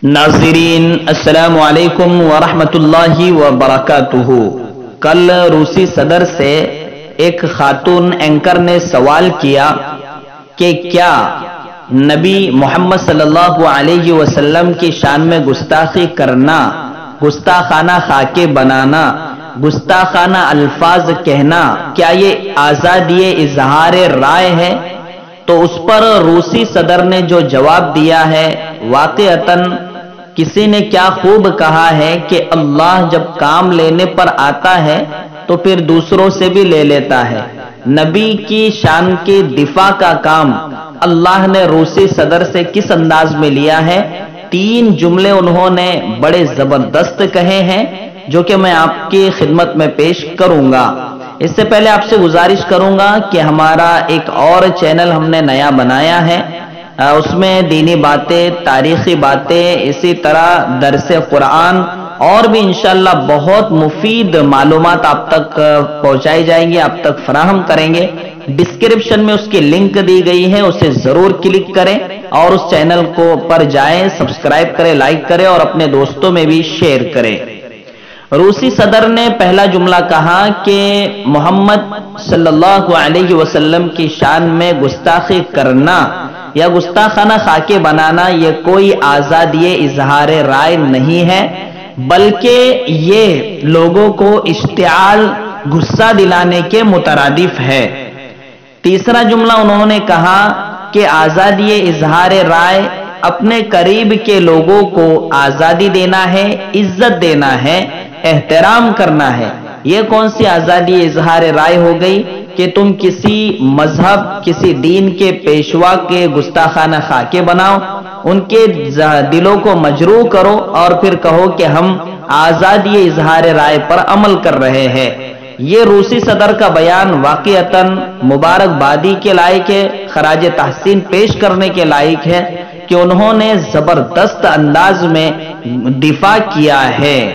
नाज़रीन अस्सलामु अलैकुम वरहमतुल्लाहि वबरकातुहू। कल रूसी सदर से एक खातून एंकर ने सवाल किया कि क्या नबी मोहम्मद सल्लल्लाहु अलैहि वसल्लम की शान में गुस्ताखी करना, गुस्ताखाना खाके बनाना, गुस्ताखाना अल्फाज कहना, क्या ये आज़ादी इजहार राय है? तो उस पर रूसी सदर ने जो जवाब दिया है, वाक़अतन किसी ने क्या खूब कहा है कि अल्लाह जब काम लेने पर आता है तो फिर दूसरों से भी ले लेता है। नबी की शान के दिफा का काम अल्लाह ने रूसी सदर से किस अंदाज में लिया है? 3 जुमले उन्होंने बड़े जबरदस्त कहे हैं जो कि मैं आपकी खिदमत में पेश करूंगा। इससे पहले आपसे गुजारिश करूंगा कि हमारा एक और चैनल हमने नया बनाया है, उसमें दीनी बातें, तारीखी बातें, इसी तरह दरसे कुरान और भी इंशाअल्लाह बहुत मुफीद मालूमात आप तक पहुंचाई जाएंगी, आप तक फराहम करेंगे। डिस्क्रिप्शन में उसकी लिंक दी गई है, उसे जरूर क्लिक करें और उस चैनल को पर जाएं, सब्सक्राइब करें, लाइक करें और अपने दोस्तों में भी शेयर करें। रूसी सदर ने पहला जुमला कहा कि मोहम्मद सल्लल्लाहु अलैहि वसल्लम की शान में गुस्ताखी करना या गुस्ताखाना खाके बनाना ये कोई आजादी इजहार राय नहीं है, बल्कि ये लोगों को इश्तिआल, गुस्सा दिलाने के मुतरादिफ है। तीसरा जुमला उन्होंने कहा कि आजादी इजहार राय अपने करीब के लोगों को आजादी देना है, इज्जत देना है, एहतराम करना है। ये कौन सी आजादी इजहार राय हो गई कि तुम किसी मजहब, किसी दीन के पेशवा के गुस्ताखाना खाके बनाओ, उनके दिलों को मजरूह करो और फिर कहो कि हम आजादी इजहार राय पर अमल कर रहे हैं। ये रूसी सदर का बयान वाक़अतन मुबारकबादी के लायक है, खराज तहसीन पेश करने के लायक है कि उन्होंने जबरदस्त अंदाज में दिफा किया है।